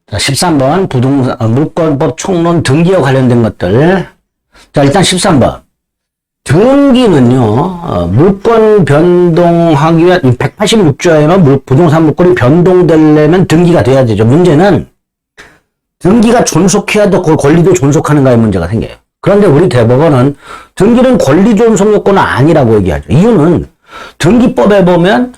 자, 13번 물권법 총론 등기와 관련된 것들. 자, 일단 13번. 등기는요, 물권 변동하기 위한 186조에는 부동산 물권이 변동되려면 등기가 돼야 되죠. 문제는 등기가 존속해야 더 권리도 존속하는가의 문제가 생겨요. 그런데 우리 대법원은 등기는 권리 존속 요건은 아니라고 얘기하죠. 이유는 등기법에 보면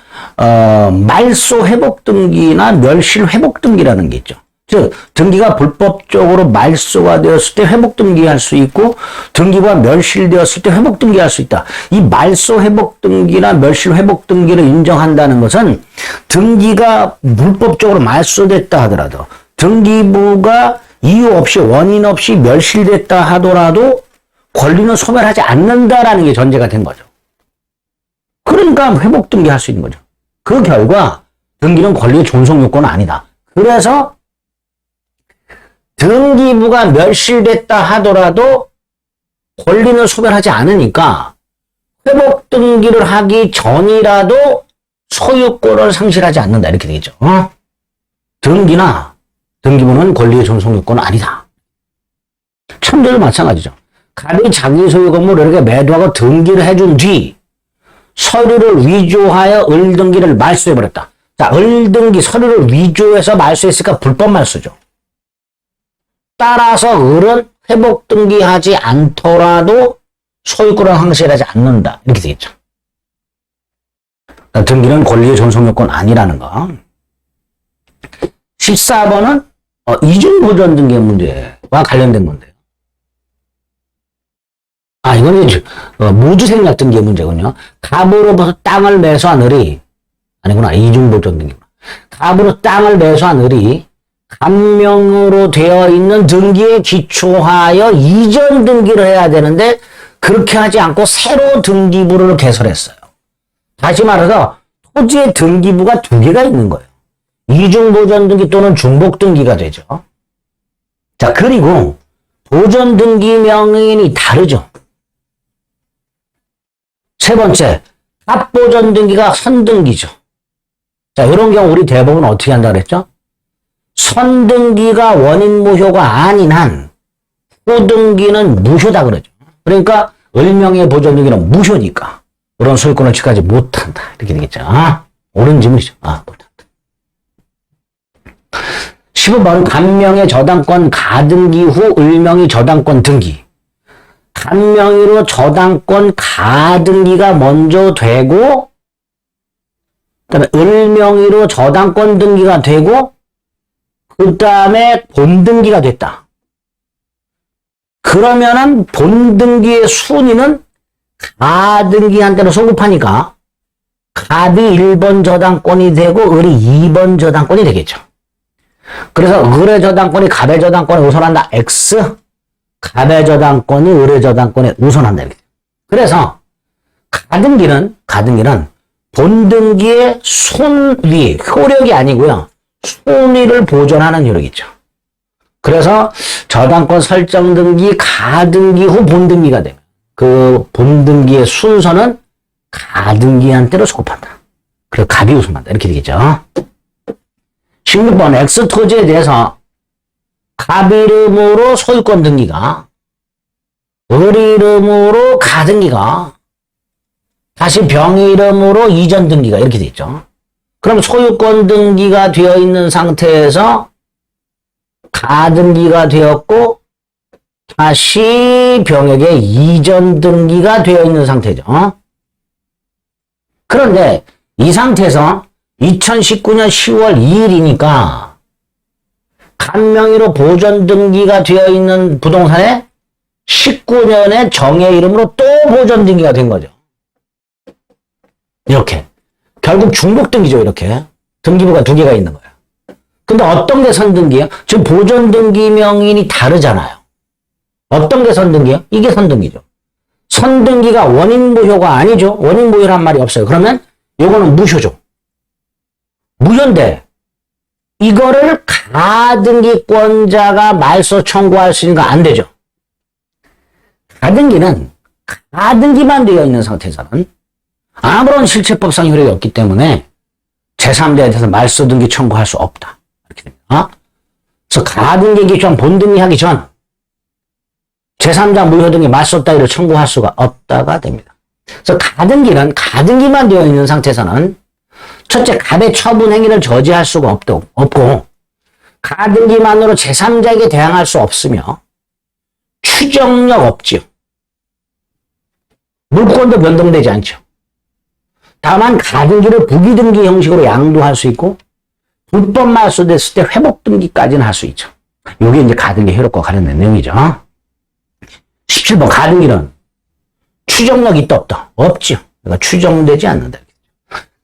말소 회복 등기나 멸실 회복 등기라는 게 있죠. 즉 등기가 불법적으로 말소가 되었을 때 회복 등기할 수 있고 등기가 멸실되었을 때 회복 등기할 수 있다. 이 말소 회복 등기나 멸실 회복 등기를 인정한다는 것은 등기가 불법적으로 말소됐다 하더라도 등기부가 이유 없이 원인 없이 멸실됐다 하더라도 권리는 소멸하지 않는다라는 게 전제가 된 거죠. 그러니까 회복 등기할 수 있는 거죠. 그 결과 등기는 권리의 존속 요건은 아니다. 그래서 등기부가 멸실됐다 하더라도 권리는 소멸하지 않으니까 회복 등기를 하기 전이라도 소유권을 상실하지 않는다. 이렇게 되겠죠. 등기나 등기부는 권리의 존속 요건은 아니다. 참조도 마찬가지죠. 갑이 자기 소유 건물을 이렇게 매도하고 등기를 해준 뒤 서류를 위조하여 을등기를 말소해버렸다. 자, 을등기 서류를 위조해서 말소했으니까 불법 말소죠. 따라서 을은 회복 등기하지 않더라도 소유권을 상실하지 않는다. 이렇게 되겠죠. 그러니까 등기는 권리의 존속 요건 아니라는 거. 14번은 이중보전 등기의 문제와 관련된 건데요. 이거는 무주생략 등기의 문제군요. 갑으로부터 땅을 매수한 을이 아니구나. 이중보전 등기구나. 갑으로 땅을 매수한 을이 간명으로 되어 있는 등기에 기초하여 이전 등기를 해야 되는데 그렇게 하지 않고 새로 등기부를 개설했어요. 다시 말해서 토지의 등기부가 두 개가 있는 거예요. 이중보전 등기 또는 중복 등기가 되죠. 자, 그리고 보전 등기 명의인이 다르죠. 세 번째, 합보전 등기가 선등기죠. 자, 이런 경우 우리 대법원은 어떻게 한다 그랬죠? 선등기가 원인 무효가 아닌 한 후등기는 무효다 그러죠. 그러니까 을명의 보전 등기는 무효니까 그런 소유권을 취하지 못한다. 이렇게 되겠죠. 옳은 질문이죠. 못한다. 15번 간명의 저당권 가등기 후 을명의 저당권 등기. 간명의로 저당권 가등기가 먼저 되고 그다음에 을명의로 저당권 등기가 되고 그 다음에 본등기가 됐다. 그러면은 본등기의 순위는 가등기한테로 소급하니까 갑이 1번 저당권이 되고 을이 2번 저당권이 되겠죠. 그래서 을의 저당권이 갑의 저당권에 우선한다. X. 갑의 저당권이 을의 저당권에 우선한다. 이렇게. 그래서 가등기는 본등기의 순위, 효력이 아니고요. 순위를 보존하는 효력이죠. 그래서 저당권 설정 등기, 가등기 후 본등기가 되면 그 본등기의 순서는 가등기한테로 소급한다. 그래서 갑이 우선한다. 이렇게 되겠죠. 16번 X토지에 대해서 갑 이름으로 소유권 등기가 을 이름으로 가등기가 다시 병 이름으로 이전 등기가 이렇게 되겠죠. 그럼 소유권 등기가 되어 있는 상태에서 가등기가 되었고 다시 병에게 이전 등기가 되어 있는 상태죠. 그런데 이 상태에서 2019년 10월 2일이니까 간명의로 보전 등기가 되어 있는 부동산에 19년에 정의 이름으로 또 보전 등기가 된 거죠. 이렇게. 결국 중복 등기죠, 이렇게. 등기부가 두 개가 있는 거예요. 근데 어떤 게 선등기예요? 지금 보전 등기 명인이 다르잖아요. 어떤 게 선등기예요? 이게 선등기죠. 선등기가 원인 무효가 아니죠. 원인 무효란 말이 없어요. 그러면 요거는 무효죠. 무효인데 이거를 가등기권자가 말소 청구할 수 있는 거 안 되죠. 가등기는 가등기만 되어 있는 상태에서는 아무런 실체법상 효력이 없기 때문에 제3자에 대해서 말소 등기 청구할 수 없다. 이렇게 됩니다. 그래서 가등기 기초한 본등기 하기 전 제3자 무효 등의 말소 따위를 청구할 수가 없다가 됩니다. 그래서 가등기는 가등기만 되어 있는 상태에서는 첫째 갑의 처분 행위를 저지할 수가 없고 가등기만으로 제3자에게 대항할 수 없으며 추정력 없지요. 물권도 변동되지 않죠. 다만 가등기를 부기등기 형식으로 양도할 수 있고 불법 말소됐을 때 회복등기까지는 할 수 있죠. 이게 이제 가등기 효력과 관련된 내용이죠. 17번 가등기는 추정력 있다 없다? 없죠. 그러니까 추정되지 않는다.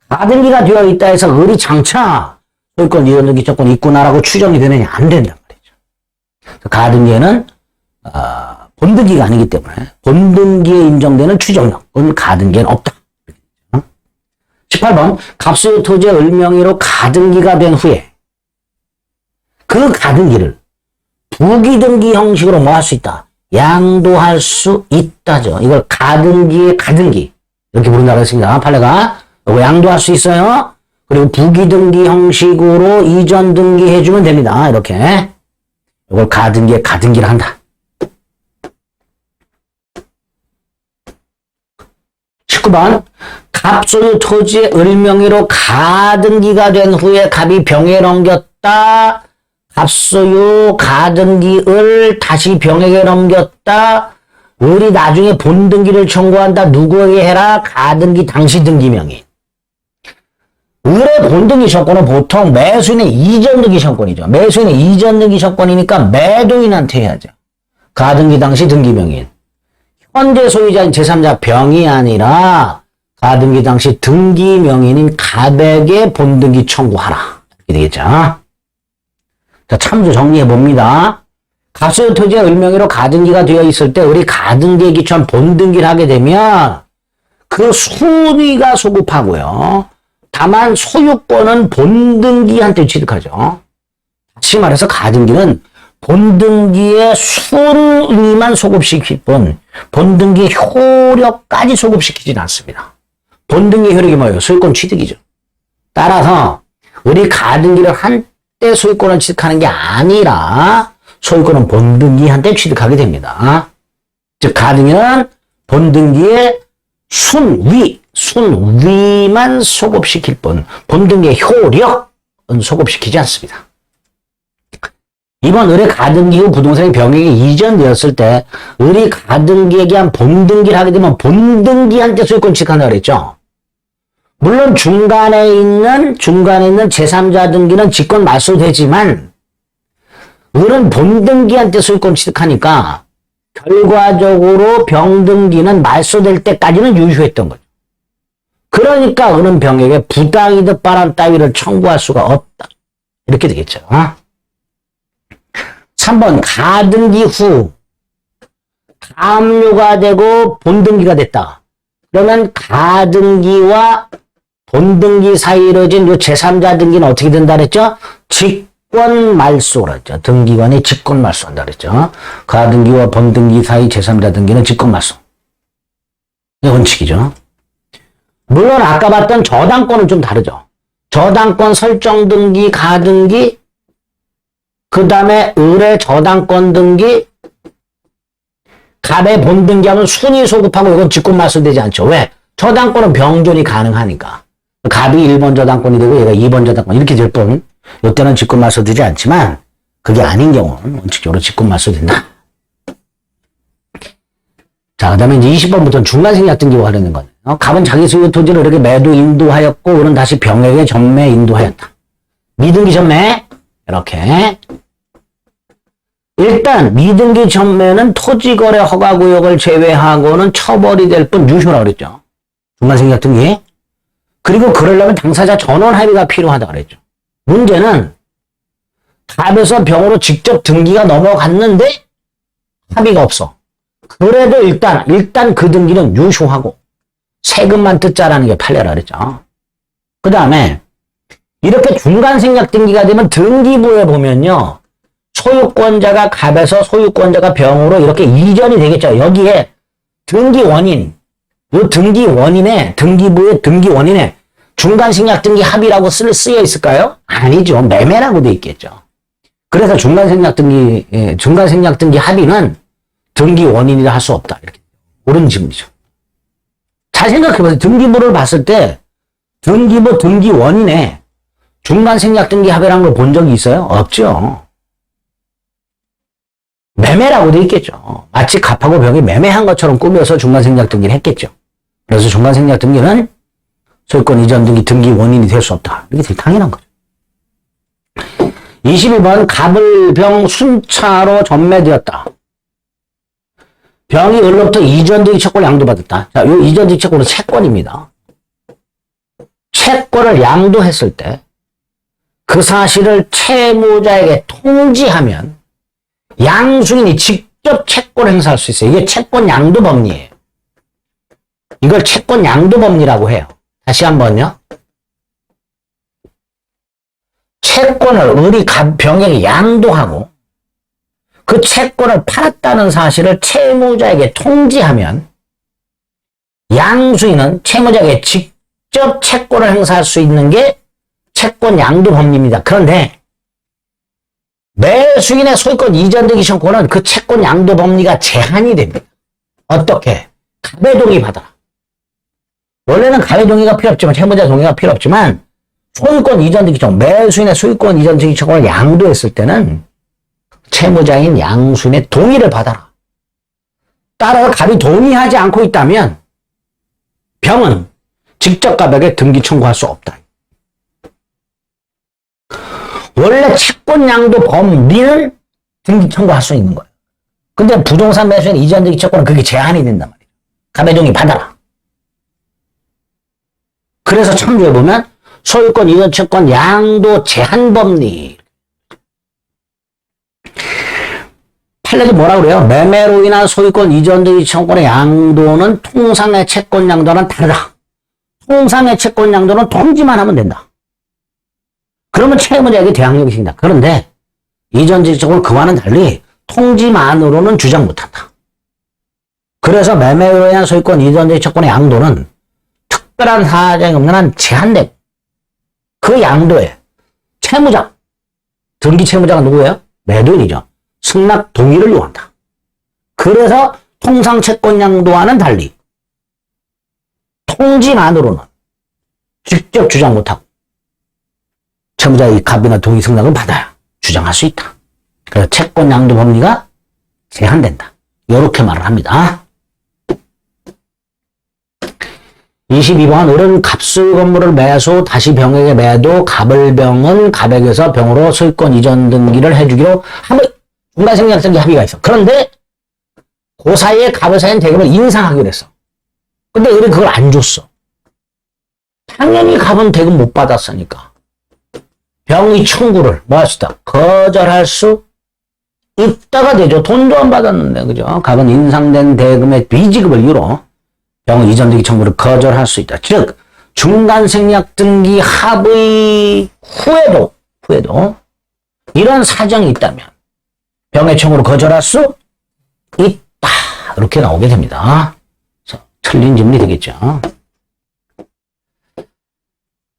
가등기가 되어 있다 해서 의리장차 소유권 이전등기 조건 있구나라고 추정이 되느냐? 안 된단 말이죠. 가등기에는 본등기가 아니기 때문에 본등기에 인정되는 추정력은 가등기에는 없다. 18번 갑소유 토지의 을명의로 가등기가 된 후에 그 가등기를 부기등기 형식으로 뭐 할 수 있다? 양도할 수 있다죠. 이걸 가등기의 가등기 이렇게 부른다고 했습니다. 판례가 이거 양도할 수 있어요. 그리고 부기등기 형식으로 이전 등기해주면 됩니다. 이렇게 이걸 가등기의 가등기를 한다. 19번 갑소유 토지의 을명의로 가등기가 된 후에 갑이 병에 넘겼다. 갑소유 가등기을 다시 병에게 넘겼다. 을이 나중에 본등기를 청구한다. 누구에게 해라? 가등기 당시 등기명의. 을의 본등기 청구는 보통 매수인의 이전 등기 청구이죠. 매수인의 이전 등기 청구이니까 매도인한테 해야죠. 가등기 당시 등기명의. 현재 소유자인 제3자 병이 아니라 가등기 당시 등기명의인 갑에게 본등기 청구하라. 이렇게 되겠죠. 자, 참조 정리해 봅니다. 갑소유 토지의 을명의로 가등기가 되어 있을 때 우리 가등기에 기초한 본등기를 하게 되면 그 순위가 소급하고요. 다만 소유권은 본등기한테 취득하죠. 다시 말해서 가등기는 본등기의 순위만 소급시킬 뿐 본등기 효력까지 소급시키지는 않습니다. 본등기 효력이 뭐예요? 소유권 취득이죠. 따라서 우리 가등기를 한때 소유권을 취득하는 게 아니라 소유권은 본등기한테 취득하게 됩니다. 즉 가등기는 본등기의 순위만 소급시킬 뿐 본등기의 효력은 소급시키지 않습니다. 이번 을의 가등기 후 부동산이 병에게 이전되었을 때 을이 가등기에게 한 본등기를 하게 되면 본등기한테 소유권 취득한다고 그랬죠. 물론 중간에 있는 제3자 등기는 직권 말소되지만 을은 본등기한테 소유권 취득하니까 결과적으로 병등기는 말소될 때까지는 유효했던 거죠. 그러니까 을은 병에게 부당이득 발환 따위를 청구할 수가 없다. 이렇게 되겠죠. 3번 가등기 후 가압류가 되고 본등기가 됐다. 그러면 가등기와 본등기 사이에 이루어진 요 제3자 등기는 어떻게 된다 그랬죠? 직권 말소라 했죠. 등기관이 직권 말소한다 그랬죠. 가등기와 본등기 사이 제3자 등기는 직권 말소. 이 원칙이죠. 물론 아까 봤던 저당권은 좀 다르죠. 저당권 설정 등기, 가등기, 그 다음에 을의 저당권 등기, 갑의 본등기하면 순위 소급하고 이건 직권 말소되지 않죠. 왜? 저당권은 병존이 가능하니까. 갑이 1번 저당권이 되고 얘가 2번 저당권 이렇게 될 뿐 이때는 직권 말소되지 않지만 그게 아닌 경우는 원칙적으로 직권 말소된다. 자, 그 다음에 이제 20번부터는 중간생략 등기와 관련된 거네요. 갑은 자기 소유 토지를 이렇게 매도 인도하였고 을은 다시 병에게 전매 인도하였다. 미등기 전매 이렇게 일단 미등기 전매는 토지거래 허가구역을 제외하고는 처벌이 될 뿐 유효라고 그랬죠. 중간생략 등기. 그리고 그러려면 당사자 전원 합의가 필요하다고 그랬죠. 문제는 갑에서 병으로 직접 등기가 넘어갔는데 합의가 없어. 그래도 일단 그 등기는 유효하고 세금만 뜯자라는 게 판례라 그랬죠. 그 다음에 이렇게 중간생략 등기가 되면 등기부에 보면요. 소유권자가 갑에서 소유권자가 병으로 이렇게 이전이 되겠죠. 여기에 등기 원인, 이 등기 원인에, 등기부의 등기 원인에 중간생략 등기 합의라고 쓰여 있을까요? 아니죠. 매매라고 돼 있겠죠. 그래서 중간생략등기 합의는 등기 원인이라 할 수 없다. 이렇게. 옳은 질문이죠. 잘 생각해보세요. 등기부를 봤을 때, 등기부 등기 원인에 중간생략등기 합의라는 걸 본 적이 있어요? 없죠. 매매라고 돼 있겠죠. 마치 갑하고 병이 매매한 것처럼 꾸며서 중간생략등기를 했겠죠. 그래서 중간생략등기는 소유권 이전 등기 등기 원인이 될 수 없다. 이게 되게 당연한 거죠. 22번 갑을 병 순차로 전매되었다. 병이 을로부터 이전등기 채권을 양도받았다. 자, 이 이전등기 채권은 채권입니다. 채권을 양도했을 때 그 사실을 채무자에게 통지하면 양수인이 직접 채권 행사할 수 있어요. 이게 채권 양도 법리예요. 이걸 채권 양도 법리라고 해요. 다시 한번요. 채권을 을이 병에게 양도하고 그 채권을 팔았다는 사실을 채무자에게 통지하면 양수인은 채무자에게 직접 채권을 행사할 수 있는 게 채권 양도 법리입니다. 그런데 매수인의 소유권 이전 등기 청구는 그 채권 양도 법리가 제한이 됩니다. 어떻게? 갑의 동의 받아라. 원래는 갑의 동의가 필요 없지만 채무자 동의가 필요 없지만 소유권 이전 등기 청구, 매수인의 소유권 이전 등기 청구를 양도했을 때는 채무자인 양수인의 동의를 받아라. 따라서 갑이 동의하지 않고 있다면 병은 직접 갑에게 등기 청구할 수 없다. 원래 채권 양도 법리는 등기 청구할 수 있는 거예요. 근데 부동산 매수인 이전 등기 채권은 그게 제한이 된단 말이에요. 갑의 동의 받아라. 그래서 참조해보면 소유권 이전 채권 양도 제한 법리. 판례도 뭐라 그래요? 매매로 인한 소유권 이전 등기 채권의 양도는 통상의 채권 양도와는 다르다. 통상의 채권 양도는 통지만 하면 된다. 그러면 채무자에게 대항력이 생긴다. 그런데 이전 등기 채권은 그와는 달리 통지만으로는 주장 못한다. 그래서 매매로 인한 소유권 이전 등기 채권의 양도는 특별한 사정이 없는 한 제한되고 그 양도에 채무자, 등기 채무자가 누구예요? 매도인이죠. 승낙 동의를 요한다. 그래서 통상 채권 양도와는 달리 통지만으로는 직접 주장 못하고 채무자의 갑이나 동의 승낙을 받아야 주장할 수 있다. 그래서 채권 양도 법리가 제한된다. 이렇게 말을 합니다. 22번 을은 갑술 건물을 매수 다시 병에게 매도 갑을 병은 갑에게서 병으로 소유권 이전 등기를 해주기로 중간생략등기 합의가 있어. 그런데 그 사이에 갑을 사이엔 대금을 인상하기로 했어. 근데 을이 그걸 안 줬어. 당연히 갑은 대금 못 받았으니까 병의 청구를 뭐 할 수 있다? 거절할 수 있다가 되죠. 돈도 안 받았는데, 그죠? 갑은 인상된 대금의 비지급을 이유로 병의 이전 등기 청구를 거절할 수 있다. 즉, 중간생략 등기 합의 후에도 이런 사정이 있다면 병의 청구를 거절할 수 있다. 이렇게 나오게 됩니다. 그래서 틀린 질문이 되겠죠.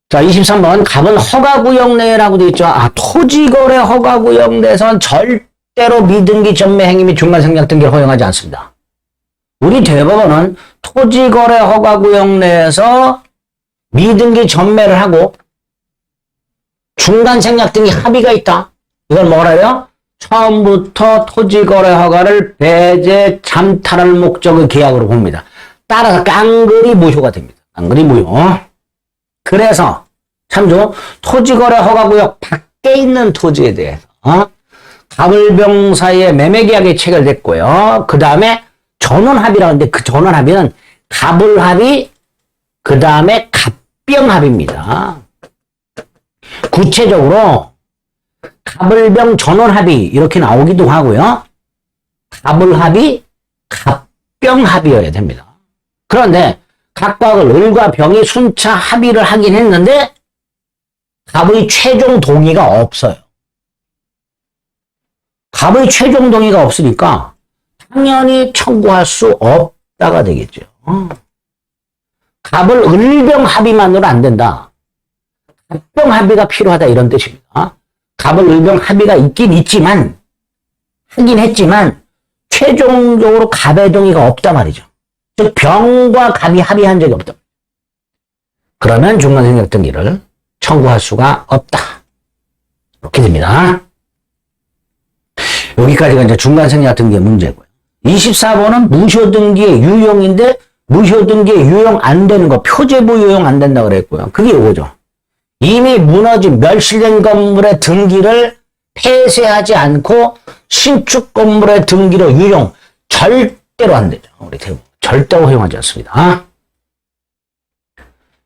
자, 23번. 갑은 허가구역 내라고 되어 있죠. 토지거래 허가구역 내에서는 절대로 미등기 전매 행위 및 중간생략 등기를 허용하지 않습니다. 우리 대법원은 토지거래 허가구역 내에서 미등기 전매를 하고 중간생략 등기 합의가 있다. 이걸 뭐라 해요? 처음부터 토지거래 허가를 배제 잠탈할 목적의 계약으로 봅니다. 따라서 깡그리 무효가 됩니다. 깡그리 무효. 그래서 참조 토지거래 허가구역 밖에 있는 토지에 대해서 갑을병 사이에 매매계약이 체결됐고요. 그 다음에 전원합의라고 하는데 그 전원합의는 갑을합의 그 다음에 갑병합의입니다. 구체적으로 갑을병 전원합의 이렇게 나오기도 하고요. 갑을합의 갑병합의여야 됩니다. 그런데 각각 을과 병이 순차 합의를 하긴 했는데 갑의 최종 동의가 없어요. 갑의 최종 동의가 없으니까 당연히 청구할 수 없다가 되겠죠. 갑을 을병 합의만으로 안 된다. 갑병 합의가 필요하다 이런 뜻입니다. 갑을 을병 합의가 있긴 있지만, 하긴 했지만, 최종적으로 갑의 동의가 없단 말이죠. 즉, 병과 갑이 합의한 적이 없다. 그러면 중간생략등기를 청구할 수가 없다. 이렇게 됩니다. 여기까지가 이제 중간생략등기의 문제고요. 24번은 무효등기의 유용인데, 무효등기의 유용 안 되는 거, 표제부 유용 안 된다고 그랬고요. 그게 이거죠. 이미 무너진 멸실된 건물의 등기를 폐쇄하지 않고 신축 건물의 등기로 유용, 절대로 안 되죠. 우리 대부분 절대로 허용하지 않습니다.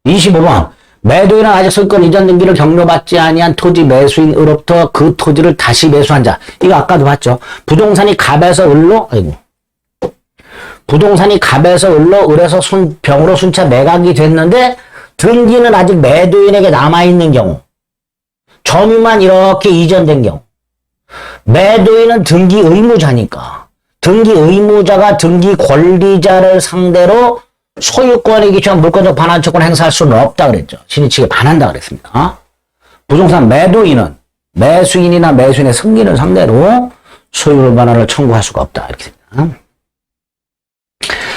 25번 매도인은 아직 소유권 이전 등기를 경로받지 아니한 토지 매수인으로부터 그 토지를 다시 매수한 자. 이거 아까도 봤죠. 부동산이 갑에서 을로, 부동산이 갑에서 을로, 을에서 병으로 순차 매각이 됐는데 등기는 아직 매도인에게 남아있는 경우, 점유만 이렇게 이전된 경우, 매도인은 등기 의무자니까 등기 의무자가 등기 권리자를 상대로 소유권에 기초한 물권적 반환처권을 행사할 수는 없다 그랬죠. 신의측에 반한다 그랬습니다. 부동산 매도인은 매수인이나 매수인의 승리를 상대로 소유물 반환을 청구할 수가 없다 이렇게 됩니다.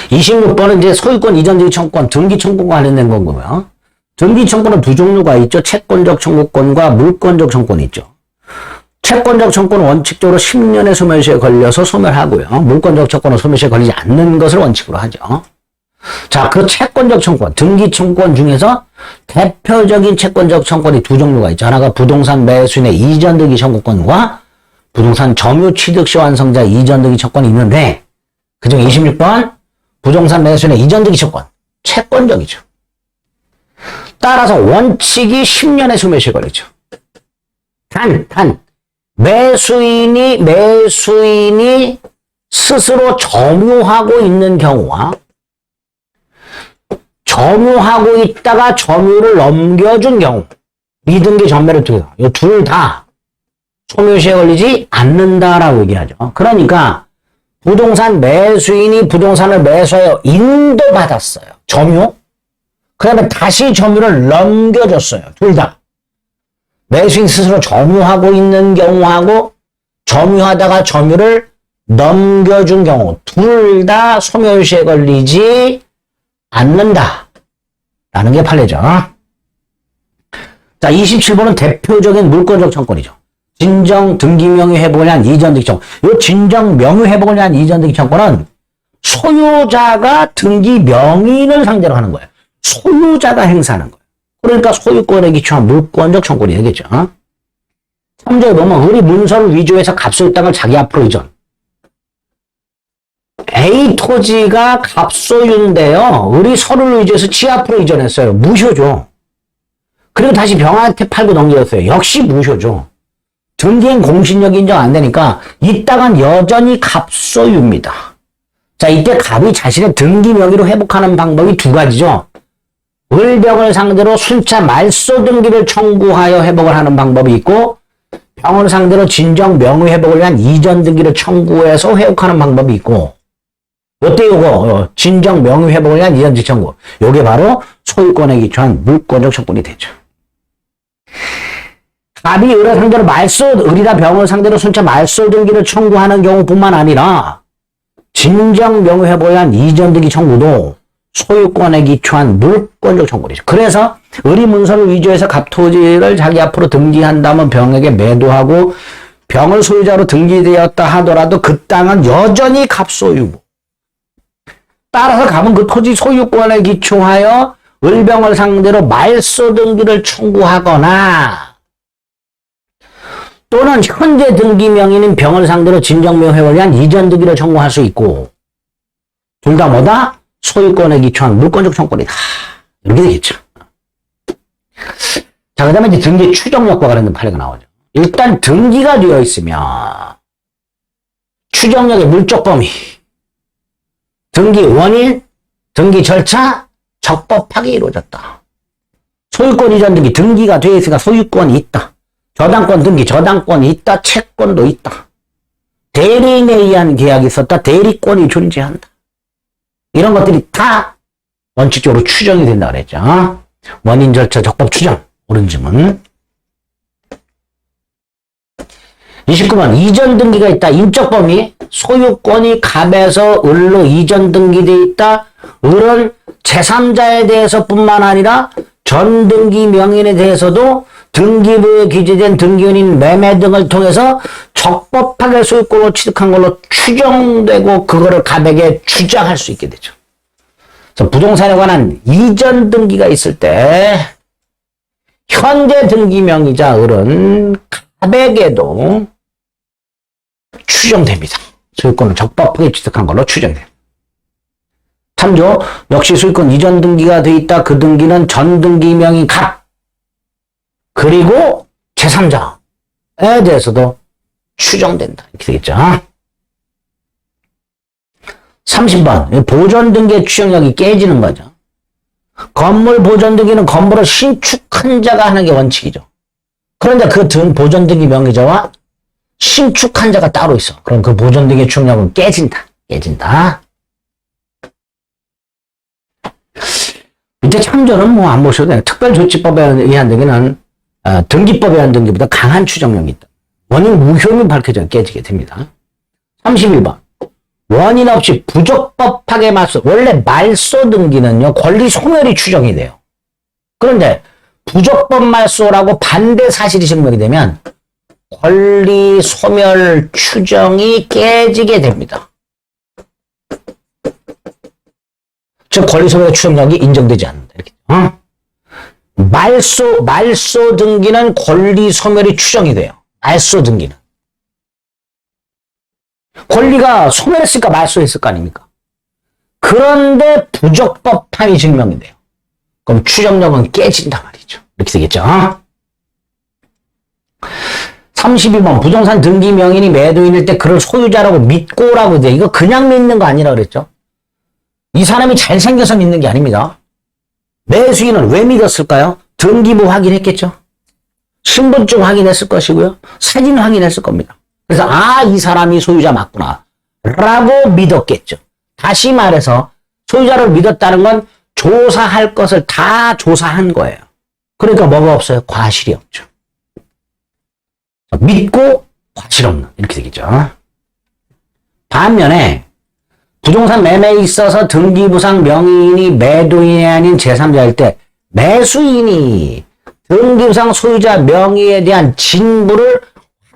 26번은 이제 소유권 이전등기 청구권, 등기 청구권과 관련된 건고요. 등기 청구는 두 종류가 있죠. 채권적 청구권과 물권적 청구권이 있죠. 채권적 청구는 원칙적으로 10년의 소멸시에 걸려서 소멸하고요. 물권적 청구는 소멸시에 걸리지 않는 것을 원칙으로 하죠. 자, 그 채권적 청구권, 등기 청구권 중에서 대표적인 채권적 청구권이 두 종류가 있죠. 하나가 부동산 매수인의 이전등기 청구권과 부동산 점유 취득시 완성자 이전등기 청구권이 있는데, 그중 26번 부동산 매수인의 이전등기 청구권, 채권적이죠. 따라서 원칙이 10년의 소멸시에 걸리죠. 매수인이 스스로 점유하고 있는 경우와 점유하고 있다가 점유를 넘겨준 경우, 미등기 전매를 통해서 이 둘 다 소멸시에 걸리지 않는다라고 얘기하죠. 그러니까 부동산 매수인이 부동산을 매수하여 인도받았어요. 점유. 그다음에 다시 점유를 넘겨줬어요. 둘 다. 매수인 스스로 점유하고 있는 경우하고 점유하다가 점유를 넘겨준 경우 둘 다 소멸시에 걸리지 않는다. 라는 게 판례죠. 자, 27번은 대표적인 물권적 청구권이죠. 진정 등기 명의 회복을 위한 이전등기 청구. 이 진정 명의 회복을 위한 이전등기 청구는 소유자가 등기 명의인을 상대로 하는 거예요. 소유자가 행사하는 거예요. 그러니까 소유권에 기초한 물권적 청구권이 되겠죠. 3절에 보면 을이 문서를 위조해서 갑소유 땅을 자기 앞으로 이전. A 토지가 갑소유인데요. 을이 서류를 위조해서 지 앞으로 이전했어요. 무효죠. 그리고 다시 병한테 팔고 넘겼어요. 역시 무효죠. 등기행 공신력 인정 안 되니까 이 땅은 여전히 갑소유입니다. 자, 이때 갑이 자신의 등기 명의로 회복하는 방법이 두 가지죠. 을병을 상대로 순차 말소 등기를 청구하여 회복을 하는 방법이 있고, 병을 상대로 진정 명의 회복을 위한 이전 등기를 청구해서 회복하는 방법이 있고, 이때 요거 진정 명의 회복을 위한 이전 등기 청구, 요게 바로 소유권에 기초한 물권적 청구권이 되죠. 갑이 을을 상대로 을이나 병을 상대로 순차 말소 등기를 청구하는 경우뿐만 아니라 진정 명의 회복을 위한 이전 등기 청구도 소유권에 기초한 물권적 청구이죠. 그래서 을이 문서를 위조해서 갑토지를 자기 앞으로 등기한다면 병에게 매도하고 병을 소유자로 등기되었다 하더라도 그 땅은 여전히 갑소유고, 따라서 갑은 그 토지 소유권에 기초하여 을병을 상대로 말소 등기를 청구하거나 또는 현재 등기 명의인 병을 상대로 진정명 회복을 위한 이전 등기를 청구할 수 있고, 둘 다 뭐다? 소유권에 기초한 물권적 청구권이다. 이렇게 되겠죠. 자, 그 다음에 이제 등기 추정력과 관련된 판례가 나오죠. 일단 등기가 되어 있으면 추정력의 물적 범위, 등기 원인, 등기 절차, 적법하게 이루어졌다. 소유권 이전 등기, 등기가 되어 있으니까 소유권이 있다. 저당권 등기, 저당권이 있다. 채권도 있다. 대리인에 의한 계약이 있었다. 대리권이 존재한다. 이런 것들이 다 원칙적으로 추정이 된다 그랬죠. 원인 절차 적법 추정, 옳은 지문. 29번 이전 등기가 있다. 인적 범위 소유권이 갑에서 을로 이전 등기돼 있다. 을은 제3자에 대해서뿐만 아니라 전 등기 명인에 대해서도 등기부에 기재된 등기원인 매매 등을 통해서 적법하게 소유권을 취득한 걸로 추정되고 그거를 갑에게 주장할 수 있게 되죠. 그래서 부동산에 관한 이전 등기가 있을 때 현재 등기 명의자 을은 갑에게도 추정됩니다. 소유권을 적법하게 취득한 걸로 추정돼요. 참조, 역시 소유권 이전 등기가 돼 있다. 그 등기는 전 등기 명의 갑 그리고 제3자에 대해서도 추정된다. 이렇게 되겠죠. 30번 보존 등기의 추정력이 깨지는 거죠. 건물 보존 등기는 건물을 신축한 자가 하는 게 원칙이죠. 그런데 그 보존 등기 명의자와 신축한 자가 따로 있어. 그럼 그 보존 등기의 추정력은 깨진다. 밑에 참조는 뭐 안 보셔도 돼요. 특별조치법에 의한 등기는 등기법에 의한 등기보다 강한 추정력이 있다. 원인 무효면 밝혀져 깨지게 됩니다. 31번 원인 없이 부적법하게 말소. 원래 말소 등기는요 권리 소멸이 추정이 돼요. 그런데 부적법 말소라고 반대 사실이 증명이 되면 권리 소멸 추정이 깨지게 됩니다. 즉 권리 소멸 추정력이 인정되지 않는다. 이렇게. 말소 등기는 권리 소멸이 추정이 돼요. 말소 등기는. 권리가 소멸했을까 말소했을 거 아닙니까? 그런데 부적법함이 증명이 돼요. 그럼 추정력은 깨진단 말이죠. 이렇게 되겠죠. 32번 부동산 등기 명인이 매도인일 때 그를 소유자라고 믿고라고 돼. 이거 그냥 믿는 거 아니라 그랬죠. 이 사람이 잘생겨서 믿는 게 아닙니다. 매수인은 왜 믿었을까요? 등기부 확인했겠죠. 신분증 확인했을 것이고요. 사진 확인했을 겁니다. 그래서 이 사람이 소유자 맞구나 라고 믿었겠죠. 다시 말해서 소유자를 믿었다는 건 조사할 것을 다 조사한 거예요. 그러니까 뭐가 없어요? 과실이 없죠. 믿고 과실 없는 이렇게 되겠죠. 반면에 부동산 매매에 있어서 등기부상 명의인이 매도인이 아닌 제3자일 때 매수인이 등기부상 소유자 명의에 대한 진부를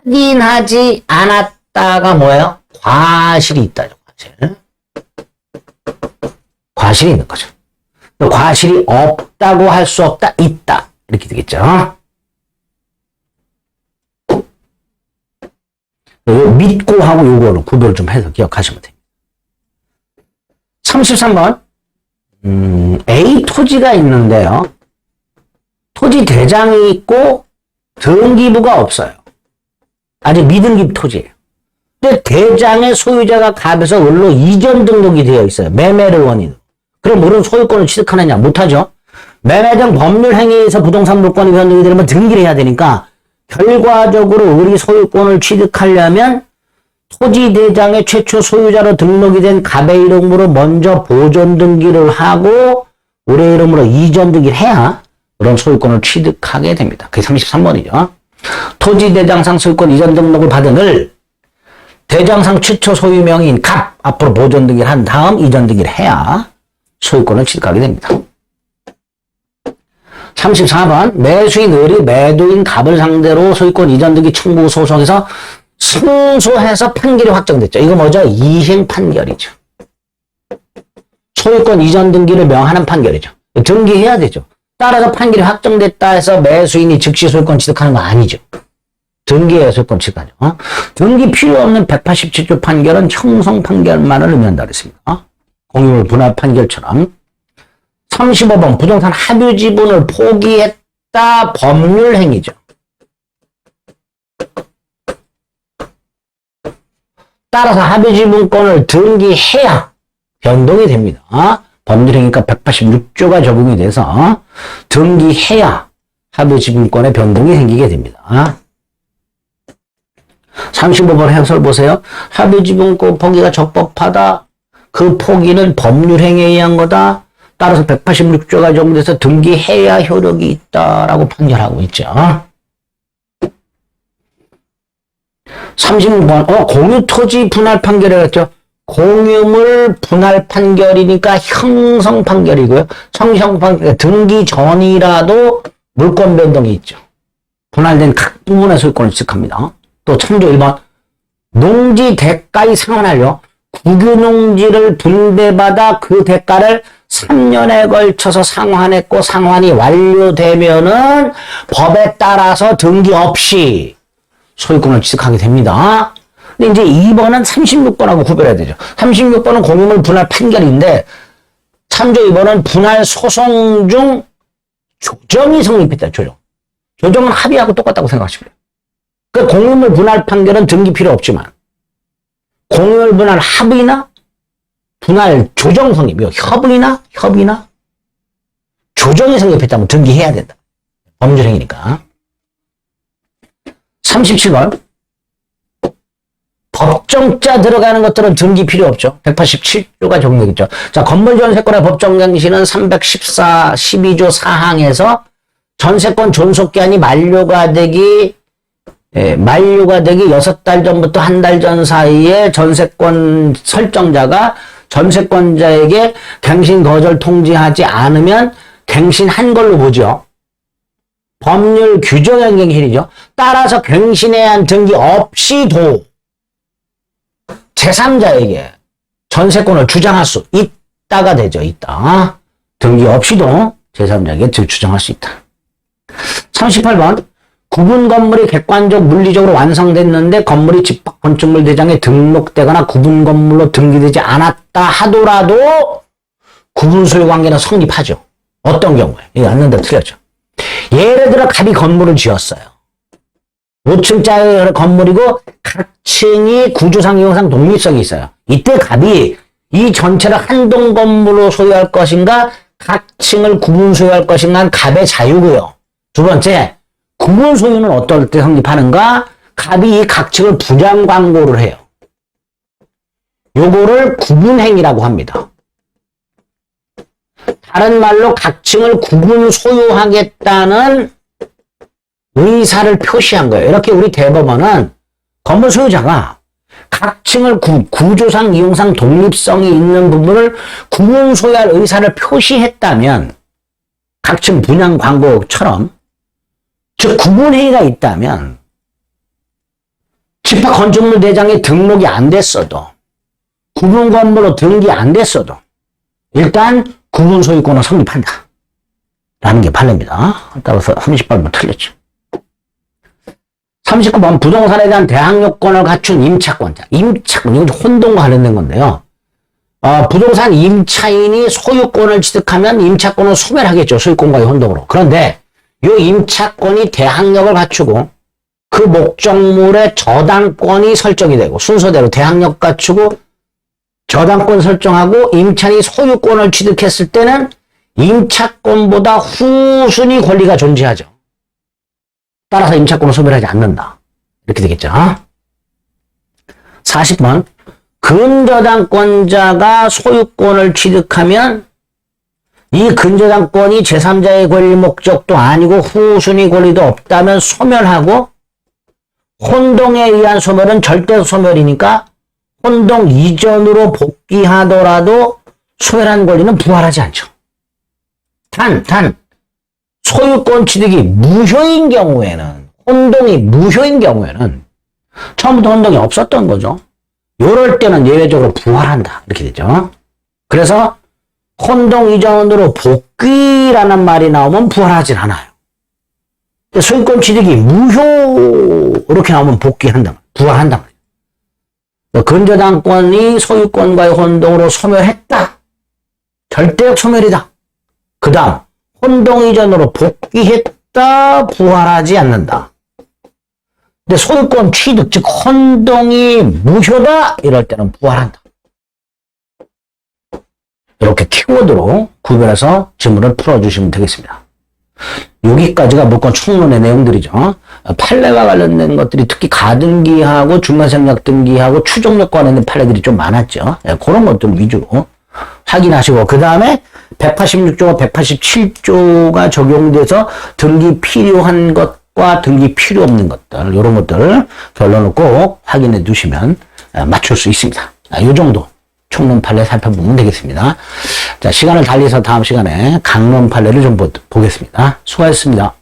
확인하지 않았다가 뭐예요? 과실이 있다죠. 과실이 있는 거죠. 과실이 없다고 할 수 없다, 있다. 이렇게 되겠죠. 믿고 하고 요거를 구별을 좀 해서 기억하시면 됩니다. 33번 A 토지가 있는데요. 토지 대장이 있고 등기부가 없어요. 아직 미등기 토지예요. 근데 대장의 소유자가 갑에서 을로 이전 등록이 되어 있어요. 매매를 원인으로. 그럼 을은 소유권을 취득하느냐? 못하죠. 매매 등 법률 행위에서 부동산 물권이 변동이 되려면 등기를 해야 되니까 결과적으로 을이 소유권을 취득하려면 토지 대장의 최초 소유자로 등록이 된 갑의 이름으로 먼저 보존 등기를 하고 을의 이름으로 이전 등기를 해야 그런 소유권을 취득하게 됩니다. 그게 33번이죠. 토지 대장상 소유권 이전 등록을 받은 을 대장상 최초 소유명인 갑 앞으로 보존 등기를 한 다음 이전 등기를 해야 소유권을 취득하게 됩니다. 34번 매수인 을이 매도인 갑을 상대로 소유권 이전 등기 청구 소송에서 승소해서 판결이 확정됐죠. 이거 뭐죠? 이행 판결이죠. 소유권 이전 등기를 명하는 판결이죠. 등기해야 되죠. 따라서 판결이 확정됐다 해서 매수인이 즉시 소유권 취득하는 거 아니죠. 등기해야 소유권 취득하죠. 등기 필요 없는 187조 판결은 형성 판결만을 의미한다 그랬습니다. 공유물 분할 판결처럼. 35번 부동산 합유 지분을 포기했다 법률 행위죠. 따라서 합유 지분권을 등기해야 변동이 됩니다. 법률 행위가 186조가 적용이 돼서 등기해야 합유 지분권의 변동이 생기게 됩니다. 35번 해설 보세요. 합유 지분권 포기가 적법하다. 그 포기는 법률 행위에 의한 거다. 따라서 186조가 적용돼서 등기해야 효력이 있다라고 판결하고 있죠. 36번, 공유토지 분할 판결이라고 했죠. 공유물 분할 판결이니까 형성 판결이고요. 형성 판결, 등기 전이라도 물권 변동이 있죠. 분할된 각 부분의 소유권을 취득합니다. 또 참조 1번, 농지 대가의 상환하려 국유농지를 분배받아 그 대가를 3년에 걸쳐서 상환했고 상환이 완료되면은 법에 따라서 등기 없이 소유권을 취득하게 됩니다. 근데 이제 2번은 36번하고 구별해야 되죠. 36번은 공유물 분할 판결인데 참조 2번은 분할 소송 중 조정이 성립했다. 조정은 합의하고 똑같다고 생각하시고요. 그 공유물 분할 판결은 등기 필요 없지만 공유물 분할 합의나 분할 조정 성립, 협의나 조정이 성립했다면 등기해야 된다. 법률행위니까. 37번. 법정자 들어가는 것들은 등기 필요 없죠. 187조가 적용되겠죠. 자, 건물 전세권의 법정갱신은 314, 12조 4항에서 전세권 존속기한이 만료가 되기 6달 전부터 한 달 전 사이에 전세권 설정자가 전세권자에게 갱신 거절 통지하지 않으면 갱신한 걸로 보죠. 법률 규정형 갱신이죠. 따라서 갱신에 한 등기 없이도 제3자에게 전세권을 주장할 수 있다가 되죠. 있다. 등기 없이도 제3자에게 주장할 수 있다. 38번. 구분 건물이 객관적 물리적으로 완성됐는데 건물이 집합 건축물 대장에 등록되거나 구분 건물로 등기되지 않았다 하더라도 구분 소유 관계는 성립하죠. 어떤 경우에? 이거 안는데 틀렸죠. 예를 들어 갑이 건물을 지었어요. 5층짜리 건물이고 각 층이 구조상 이용상 독립성이 있어요. 이때 갑이 이 전체를 한동 건물로 소유할 것인가 각 층을 구분 소유할 것인가 갑의 자유고요. 두 번째, 구분 소유는 어떨 때 성립하는가? 갑이 이 각 층을 분양 광고를 해요. 요거를 구분행위라고 합니다. 다른 말로 각 층을 구분 소유하겠다는 의사를 표시한 거예요. 이렇게 우리 대법원은 건물 소유자가 각 층을 구조상 이용상 독립성이 있는 부분을 구분 소유할 의사를 표시했다면 각 층 분양 광고처럼 즉 구분행위가 있다면 집합 건축물 대장에 등록이 안 됐어도 구분 건물로 등기 안 됐어도 일단 구분 소유권은 성립한다 라는 게 판례입니다. 따라서 30번은 틀렸죠. 39번 부동산에 대한 대항 요건을 갖춘 임차권자. 임차권, 이건 혼동과 관련된 건데요. 부동산 임차인이 소유권을 취득하면 임차권은 소멸하겠죠. 소유권과의 혼동으로. 그런데 이 임차권이 대항력을 갖추고 그 목적물의 저당권이 설정이 되고 순서대로 대항력 갖추고 저당권 설정하고 임차인이 소유권을 취득했을 때는 임차권보다 후순위 권리가 존재하죠. 따라서 임차권을 소멸하지 않는다. 이렇게 되겠죠. 40번 근저당권자가 소유권을 취득하면 이 근저당권이 제3자의 권리 목적도 아니고 후순위 권리도 없다면 소멸하고 혼동에 의한 소멸은 절대 소멸이니까 혼동 이전으로 복귀하더라도 소멸한 권리는 부활하지 않죠. 단 소유권 취득이 무효인 경우에는 혼동이 무효인 경우에는 처음부터 혼동이 없었던 거죠. 요럴 때는 예외적으로 부활한다. 이렇게 되죠. 그래서 혼동 이전으로 복귀라는 말이 나오면 부활하진 않아요. 소유권 취득이 무효 이렇게 나오면 복귀한다. 부활한다. 근저당권이 소유권과의 혼동으로 소멸했다. 절대적 소멸이다. 그 다음 혼동 이전으로 복귀했다. 부활하지 않는다. 근데 소유권 취득 즉 혼동이 무효다. 이럴 때는 부활한다. 이렇게 키워드로 구별해서 질문을 풀어주시면 되겠습니다. 여기까지가 물권 총론의 내용들이죠. 판례와 관련된 것들이 특히 가등기하고 중간생략 등기하고 추종력 관련된 판례들이 좀 많았죠. 그런 것들 위주로 확인하시고 그 다음에 186조와 187조가 적용돼서 등기 필요한 것과 과 등기 필요 없는 것들, 이런 것들 결론을 꼭 확인해 두시면 맞출 수 있습니다. 이 정도 총론 판례 살펴보면 되겠습니다. 자, 시간을 달리해서 다음 시간에 강론 판례를 좀 보겠습니다. 수고하셨습니다.